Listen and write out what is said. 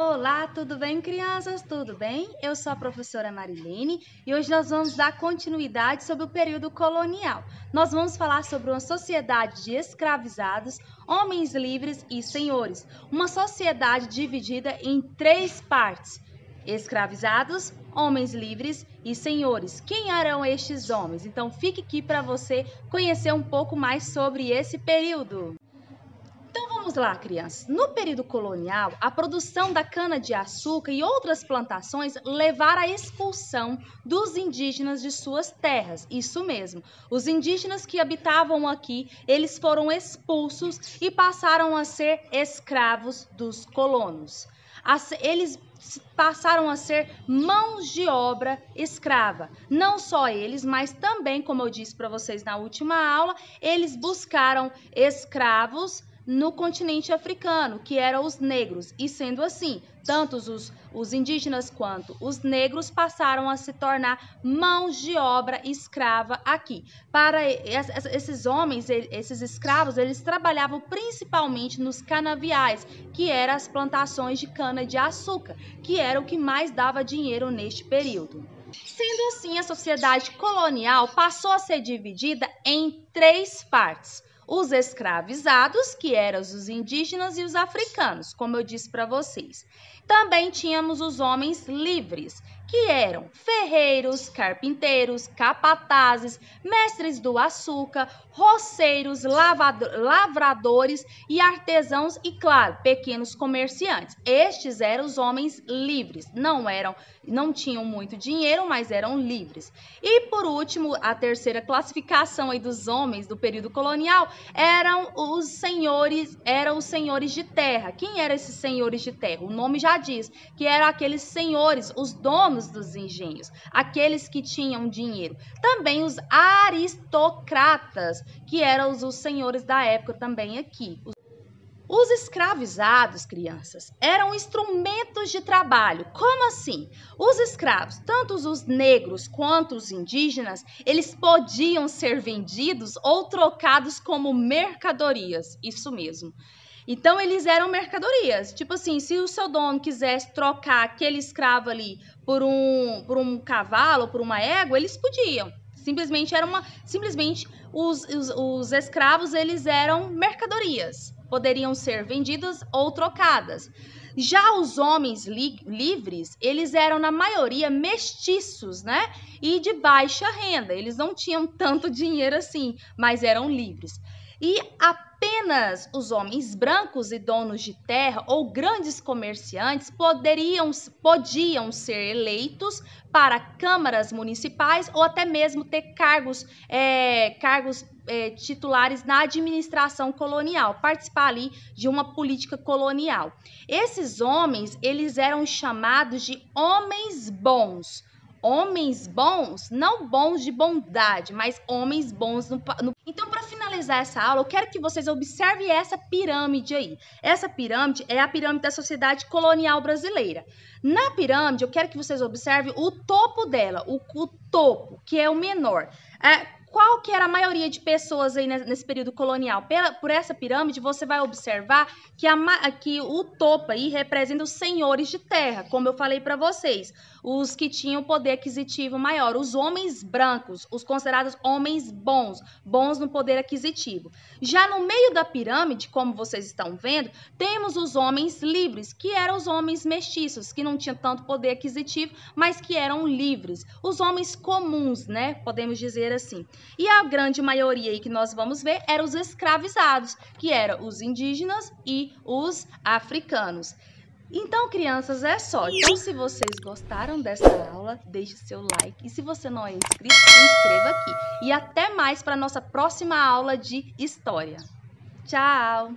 Olá, tudo bem, crianças? Tudo bem? Eu sou a professora Marilene e hoje nós vamos dar continuidade sobre o período colonial. Nós vamos falar sobre uma sociedade de escravizados, homens livres e senhores. Uma sociedade dividida em três partes: escravizados, homens livres e senhores. Quem eram estes homens? Então fique aqui para você conhecer um pouco mais sobre esse período. Então vamos lá, crianças. No período colonial, a produção da cana-de-açúcar e outras plantações levaram à expulsão dos indígenas de suas terras. Isso mesmo. Os indígenas que habitavam aqui, eles foram expulsos e passaram a ser escravos dos colonos. Eles passaram a ser mãos de obra escrava. Não só eles, mas também, como eu disse para vocês na última aula, eles buscaram escravos no continente africano, que eram os negros, e sendo assim, tanto os indígenas quanto os negros passaram a se tornar mãos de obra escrava aqui. Para esses homens, esses escravos, eles trabalhavam principalmente nos canaviais, que eram as plantações de cana-de-açúcar, que era o que mais dava dinheiro neste período. Sendo assim, a sociedade colonial passou a ser dividida em três partes: os escravizados, que eram os indígenas, e os africanos, como eu disse para vocês. Também tínhamos os homens livres, que eram ferreiros, carpinteiros, capatazes, mestres do açúcar, roceiros, lavradores e artesãos e, claro, pequenos comerciantes. Estes eram os homens livres. Não tinham muito dinheiro, mas eram livres. E, por último, a terceira classificação aí dos homens do período colonial eram os senhores de terra. Quem eram esses senhores de terra? O nome já diz que eram aqueles senhores, os donos dos engenhos, aqueles que tinham dinheiro. Também os aristocratas, que eram os senhores da época também aqui. Os escravizados, crianças, eram instrumentos de trabalho. Como assim? Os escravos, tanto os negros quanto os indígenas, eles podiam ser vendidos ou trocados como mercadorias. Isso mesmo. Então, eles eram mercadorias. Tipo assim, se o seu dono quisesse trocar aquele escravo ali por um cavalo, por uma égua, eles podiam. Simplesmente os escravos, eles eram mercadorias. Poderiam ser vendidas ou trocadas. Já os homens livres, eles eram na maioria mestiços, né? E de baixa renda. Eles não tinham tanto dinheiro assim, mas eram livres. E apenas os homens brancos e donos de terra ou grandes comerciantes podiam ser eleitos para câmaras municipais ou até mesmo ter cargos titulares na administração colonial, participar ali de uma política colonial. Esses homens, eles eram chamados de homens bons. Homens bons, não bons de bondade, mas homens bons Então, para finalizar essa aula, eu quero que vocês observem essa pirâmide aí. Essa pirâmide é a pirâmide da sociedade colonial brasileira. Na pirâmide, eu quero que vocês observem o topo dela, o topo, que é o menor. Qual que era a maioria de pessoas aí nesse período colonial? Por essa pirâmide, você vai observar que o topo aí representa os senhores de terra, como eu falei para vocês, os que tinham poder aquisitivo maior, os homens brancos, os considerados homens bons no poder aquisitivo. Já no meio da pirâmide, como vocês estão vendo, temos os homens livres, que eram os homens mestiços, que não tinham tanto poder aquisitivo, mas que eram livres. Os homens comuns, né? Podemos dizer assim. E a grande maioria aí que nós vamos ver eram os escravizados, que eram os indígenas e os africanos. Então, crianças, é só. Então, se vocês gostaram dessa aula, deixe seu like. E se você não é inscrito, se inscreva aqui. E até mais para a nossa próxima aula de História. Tchau!